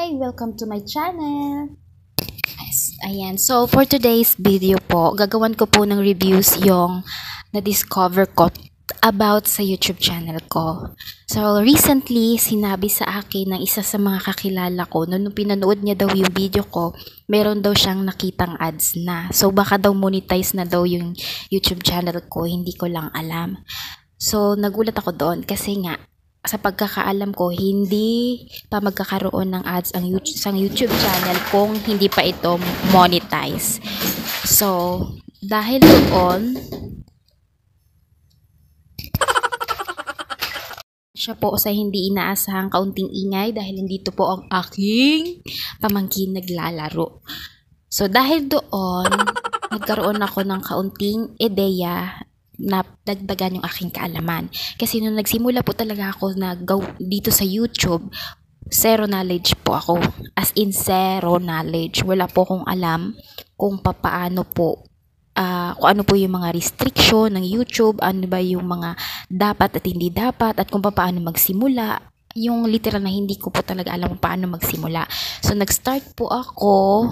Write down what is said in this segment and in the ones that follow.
Hi! Welcome to my channel! Yes, ayan. So, for today's video po, gagawan ko po ng reviews yung na-discover ko about sa YouTube channel ko. So, recently, sinabi sa akin ng isa sa mga kakilala ko, nung pinanood niya daw yung video ko, meron daw siyang nakitang ads na. So, baka daw monetize na daw yung YouTube channel ko, hindi ko lang alam. So, nagulat ako doon kasi nga, sa pagkakaalam ko, hindi pa magkakaroon ng ads ang YouTube channel kung hindi pa ito monetize. So, dahil doon, siya po sa hindi inaasahang kaunting ingay dahil nandito po ang aking pamangkin naglalaro. So, dahil doon, nagkaroon ako ng kaunting ideya na dagdagan yung aking kaalaman. Kasi nung nagsimula po talaga ako dito sa YouTube, zero knowledge po ako. As in, zero knowledge. Wala po akong alam kung paano po, kung ano po yung mga restriction ng YouTube, ano ba yung mga dapat at hindi dapat, at kung paano magsimula. Yung literal na hindi ko po talaga alam kung paano magsimula. So, nag-start po ako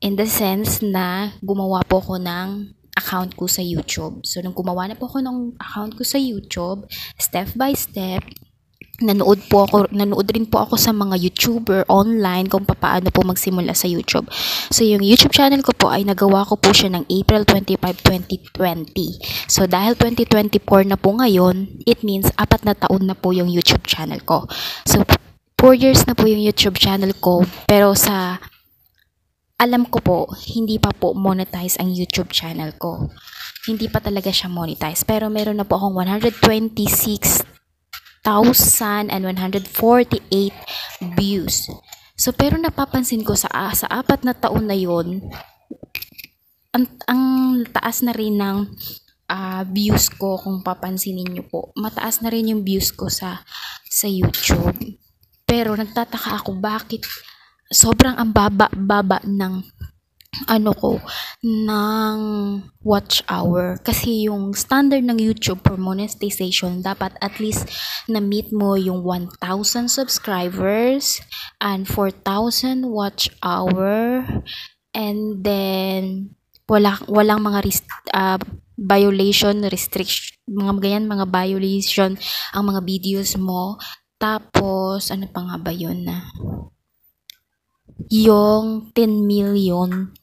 in the sense na gumawa po ako ng account ko sa YouTube. So, nung gumawa na po ako ng account ko sa YouTube, step by step, nanood rin po ako sa mga YouTuber online kung paano po magsimula sa YouTube. So, yung YouTube channel ko po ay nagawa ko po siya ng April 25, 2020. So, dahil 2024 na po ngayon, it means 4 na taon na po yung YouTube channel ko. So, 4 years na po yung YouTube channel ko, pero alam ko po, hindi pa po monetize ang YouTube channel ko. Hindi pa talaga siya monetize. Pero meron na po akong 126,148 views. So, pero napapansin ko sa 4 na taon na yon, ang taas na rin ng views ko kung papansinin nyo po. Mataas na rin yung views ko sa YouTube. Pero nagtataka ako bakit sobrang ang baba ng ng watch hour. Kasi yung standard ng YouTube for monetization, dapat at least na-meet mo yung 1,000 subscribers and 4,000 watch hour, and then walang mga restriction, mga violation ang mga videos mo. Tapos, ano pa nga ba yun na? Yung 10 million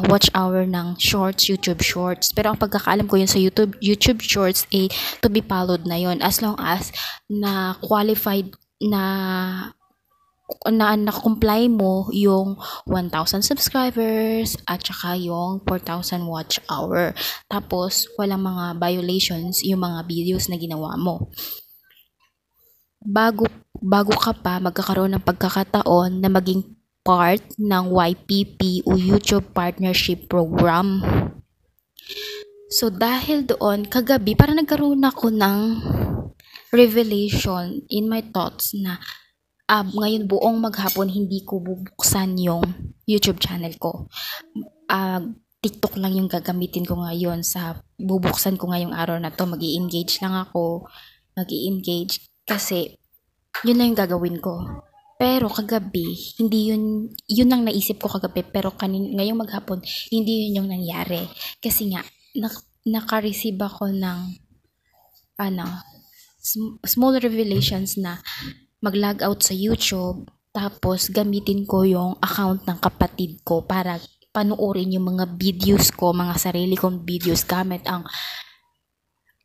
watch hour ng shorts, YouTube shorts. Pero ang pagkakaalam ko yun sa YouTube shorts to be followed na yun, as long as na qualified na comply mo yung 1,000 subscribers at saka yung 4,000 watch hour. Tapos walang mga violations yung mga videos na ginawa mo. Bago ka pa magkakaroon ng pagkakataon na maging part ng YPP o YouTube Partnership Program. So, dahil doon, kagabi, parang nagkaroon ako ng revelation in my thoughts na ngayon buong maghapon hindi ko bubuksan yung YouTube channel ko. TikTok lang yung gagamitin ko ngayon bubuksan ko ngayong araw na to. Mag-i-engage lang ako. Kasi yun lang yung gagawin ko. Pero kagabi, hindi yun ang naisip ko kagabi, pero ngayong maghapon, hindi yun yung nangyari. Kasi nga, naka-receive ako ng small revelations na mag-log out sa YouTube, tapos gamitin ko yung account ng kapatid ko para panoorin yung mga videos ko, mga sarili kong videos gamit ang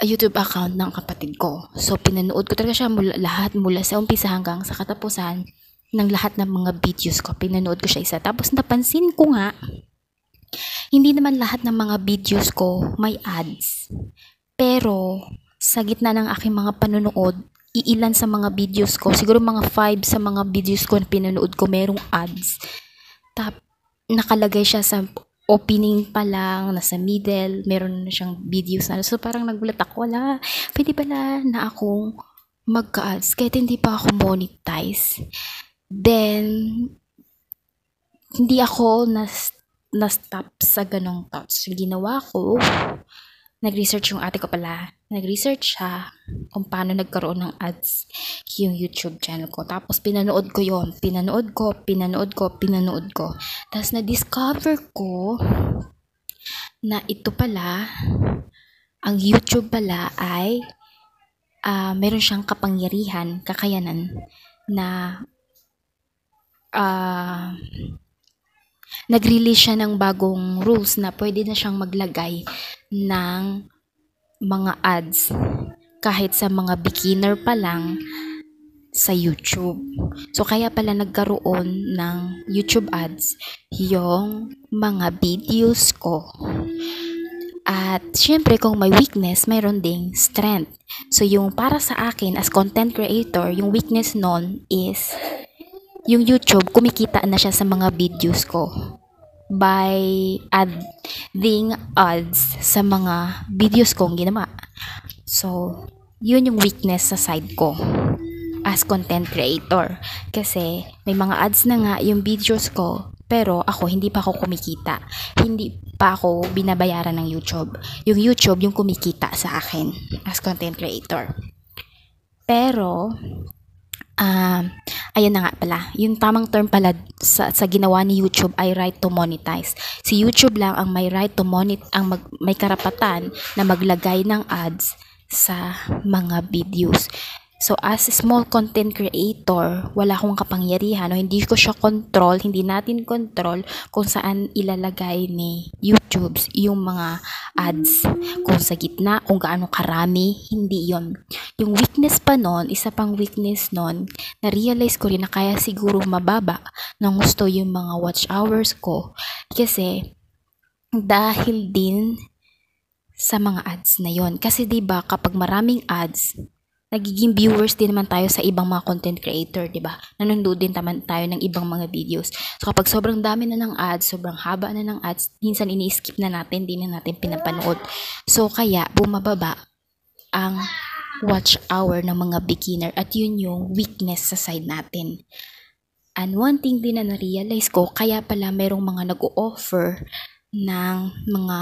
YouTube account ng kapatid ko. So, pinanood ko talaga siya mula sa umpisa hanggang sa katapusan ng lahat ng mga videos ko. Pinanood ko siya isa. Tapos, napansin ko nga, hindi naman lahat ng mga videos ko may ads. Pero, sa gitna ng aking mga panonood, iilan sa mga videos ko, siguro mga 5 sa mga videos ko na pinanood ko, merong ads. Nakalagay siya sa opening pa lang, nasa middle, meron na siyang videos na. So, parang nagulat ako, pwede pala na akong magka-ads kahit hindi pa ako monetize. Then, hindi ako na-stop sa ganong thoughts. Yung ginawa ko, nag-research yung ate ko pala. nag-research siya kung paano nagkaroon ng ads yung YouTube channel ko. Tapos pinanood ko yon, pinanood ko. Tapos na-discover ko na ito pala, ang YouTube pala ay meron siyang kapangyarihan, kakayanan na nag-release siya ng bagong rules na pwede na siyang maglagay ng mga ads kahit sa mga beginner pa lang sa YouTube. So, kaya pala nagkaroon ng YouTube ads yung mga videos ko. At, syempre, kung may weakness, mayroon ding strength. So, yung para sa akin as content creator, yung weakness nun is yung YouTube, kumikita na siya sa mga videos ko by adding ads sa mga videos kong ginawa. So, yun yung weakness sa side ko as content creator. Kasi, may mga ads na nga yung videos ko, pero ako, hindi pa ako kumikita. Hindi pa ako binabayaran ng YouTube. Yung YouTube, yung kumikita sa akin as content creator. Pero, ayun na nga pala, yung tamang term pala sa ginawa ni YouTube ay right to monetize. Si YouTube lang ang may right to may karapatan na maglagay ng ads sa mga videos. So, as a small content creator, wala akong kapangyarihan o hindi natin control kung saan ilalagay ni YouTube yung mga ads. Kung sa gitna, kung gaano karami, hindi yon. Yung weakness pa nun, isa pang weakness nun, na-realize ko rin na kaya siguro mababa ng gusto yung mga watch hours ko. Kasi, dahil din sa mga ads na yon. Kasi 'di ba kapag maraming ads, nagiging viewers din naman tayo sa ibang mga content creator, 'di ba? Nanonood din naman tayo ng ibang mga videos. So kapag sobrang dami na ng ads, sobrang haba na ng ads, minsan ini-skip na natin, di na natin pinapanood. So kaya bumababa ang watch hour ng mga beginner at yun yung weakness sa side natin. And one thing din na na-realize ko, kaya pala merong mga nag-o-offer ng mga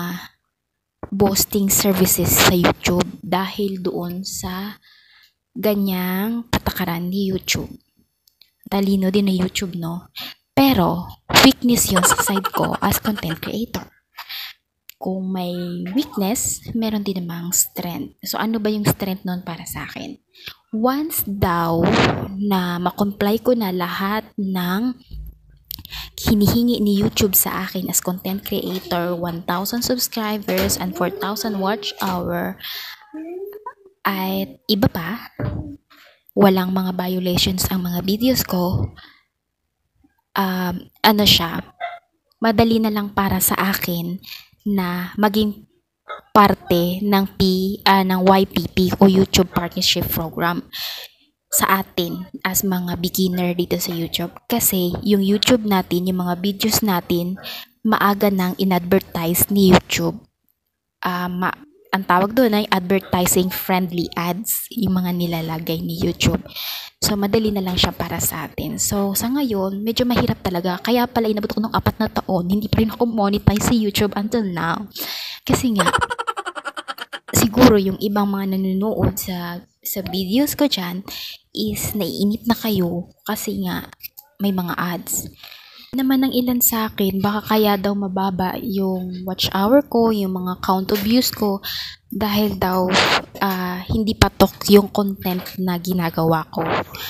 boosting services sa YouTube dahil doon sa ganyang patakaran ni YouTube. Talino din na YouTube, no? Pero, weakness yun sa side ko as content creator. Kung may weakness, meron din namang strength. So, ano ba yung strength nun para sa akin? Once daw na makomply ko na lahat ng hinihingi ni YouTube sa akin as content creator, 1,000 subscribers and 4,000 watch hour, at iba pa, walang mga violations ang mga videos ko, madali na lang para sa akin na maging parte ng YPP o YouTube Partnership Program sa atin as mga beginner dito sa YouTube. Kasi yung YouTube natin, yung mga videos natin, maaga nang in-advertise ni YouTube. Ang tawag doon ay advertising friendly ads, yung mga nilalagay ni YouTube. So, madali na lang siya para sa atin. So, sa ngayon, medyo mahirap talaga. Kaya pala inabot ko ng 4 na taon, hindi pa rin ako monetize sa YouTube until now. Kasi nga, siguro yung ibang mga nanonood sa videos ko dyan is naiinip na kayo kasi nga may mga ads. Naman ng ilan sa akin, baka kaya daw mababa yung watch hour ko, yung mga count of views ko, dahil daw hindi patok yung content na ginagawa ko.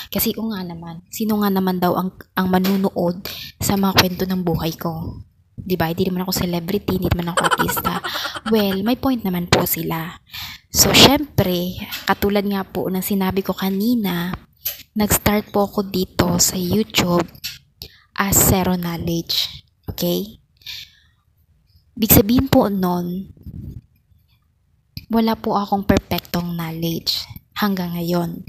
Kasi nga naman, sino nga naman daw ang manunood sa mga kwento ng buhay ko? Diba? Hindi naman ako celebrity, hindi naman ako artista. Well, may point naman po sila. So, syempre, katulad nga po ng sinabi ko kanina, nag-start po ako dito sa YouTube as zero knowledge. Okay? Big sabihin po nun, wala po akong perfectong knowledge hanggang ngayon.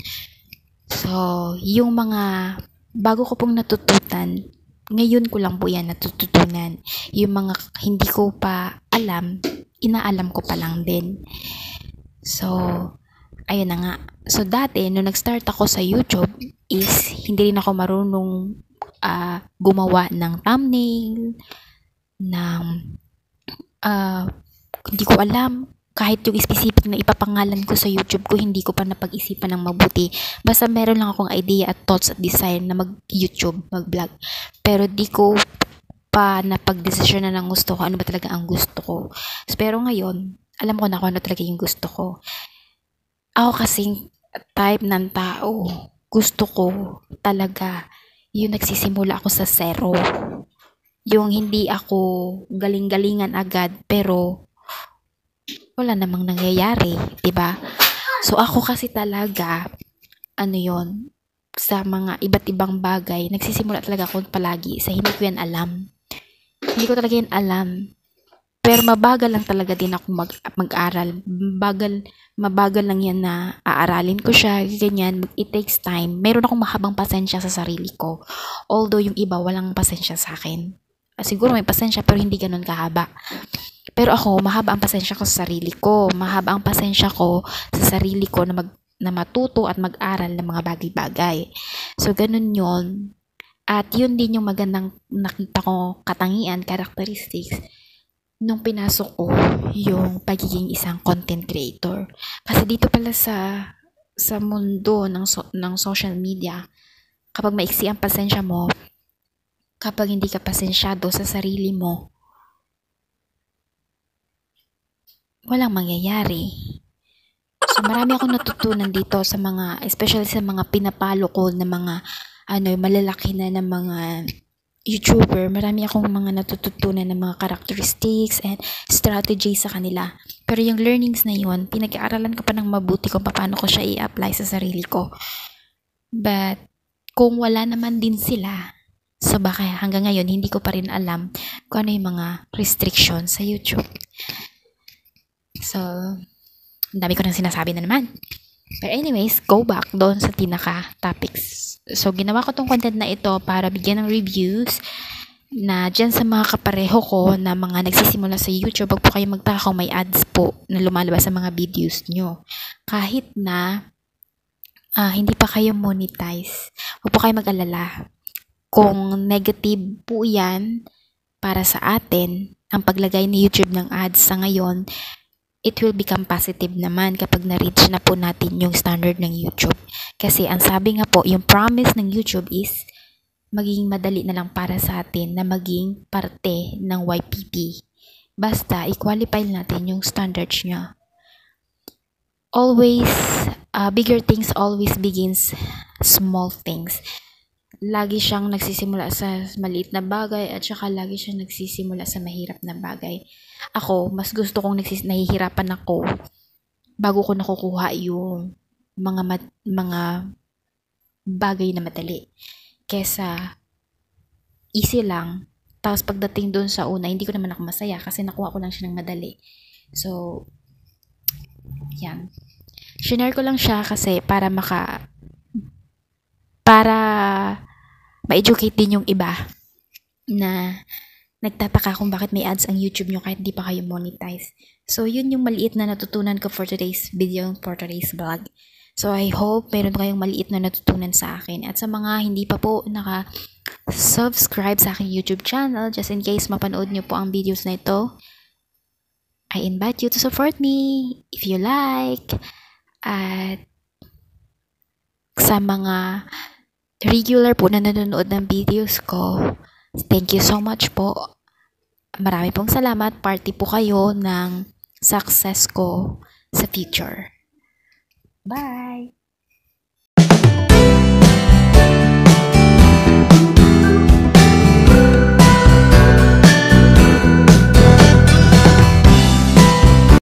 So, yung mga bago ko pong natututan, ngayon ko lang po yan natututunan. Yung mga hindi ko pa alam, inaalam ko pa lang din. So, ayun na nga. So, dati, nung nag-start ako sa YouTube, is hindi rin ako marunong gumawa ng thumbnail, ng hindi ko alam kahit yung specific na ipapangalan ko sa YouTube ko, hindi ko pa napag-isipan ng mabuti. Basta meron lang akong idea at thoughts at desire na mag-YouTube, mag-vlog. Pero di ko pa napag-desisyon na ng gusto ko, ano ba talaga ang gusto ko. Pero ngayon, alam ko na kung ano talaga yung gusto ko. Ako kasing type ng tao, gusto ko talaga yung nagsisimula ako sa zero. Yung hindi ako galing-galingan agad, pero wala namang nangyayari, 'di ba? So ako kasi talaga sa mga iba't ibang bagay, nagsisimula talaga ako palagi sa hindi ko yan alam. Hindi ko talaga yan alam. Pero mabagal lang talaga din ako mag-aral. Mabagal lang yan na aaralin ko siya, ganyan. It takes time. Meron akong mahabang pasensya sa sarili ko. Although yung iba walang pasensya sa akin. Siguro may pasensya pero hindi ganun kahaba. Pero ako, mahaba ang pasensya ko sa sarili ko. Mahaba ang pasensya ko sa sarili ko na matuto at mag-aral ng mga bagay-bagay. So, ganun yon. At yun din yung magandang nakita ko katangian, characteristics, nung pinasok ko yung pagiging isang content creator. Kasi dito pala sa mundo ng social media, kapag maiksi ang pasensya mo, kapag hindi ka pasensyado sa sarili mo, walang mangyayari. So, marami akong natutunan dito sa mga, especially sa mga pinapalo ko na mga, malalaki na ng mga YouTuber. Marami akong mga natututunan ng mga characteristics and strategies sa kanila. Pero yung learnings na yun, pinag-aaralan ko pa ng mabuti kung paano ko siya i-apply sa sarili ko. But, kung wala naman din sila, so baka hanggang ngayon, hindi ko pa rin alam kung ano yung mga restrictions sa YouTube. So, ang dami ko nang sinasabi na naman. But anyways, go back doon sa tinaka-topics. So, ginawa ko tong content na ito para bigyan ng reviews na dyan sa mga kapareho ko na mga nagsisimula sa YouTube. Wag po kayo magtaka kung may ads po na lumalabas sa mga videos nyo. Kahit na hindi pa kayo monetize, wag po kayo mag-alala. Kung negative po yan para sa atin, ang paglagay ni YouTube ng ads sa ngayon, it will become positive naman kapag na-reach na po natin yung standard ng YouTube. Kasi ang sabi nga po, yung promise ng YouTube is magiging madali na lang para sa atin na maging parte ng YPP. Basta, i-qualify natin yung standards niya. Always, bigger things always begins small things. Lagi siyang nagsisimula sa maliit na bagay at saka lagi siyang nagsisimula sa mahirap na bagay. Ako, mas gusto kong nahihirapan ako bago ko nakukuha yung mga bagay na madali. Kesa easy lang. Tapos pagdating doon sa una, hindi ko naman ako masaya kasi nakuha ko lang siya ng madali. So, yan. Shinare ko lang siya kasi para ma-educate din yung iba na nagtataka kung bakit may ads ang YouTube nyo kahit di pa kayo monetize. So, yun yung maliit na natutunan ko for today's video, for today's vlog. So, I hope meron kayong maliit na natutunan sa akin. At sa mga hindi pa po naka-subscribe sa aking YouTube channel, just in case mapanood nyo po ang videos na ito, I invite you to support me if you like. At sa mga regular po na nanonood ng videos ko, thank you so much po. Marami pong salamat. Party po kayo ng success ko sa future. Bye!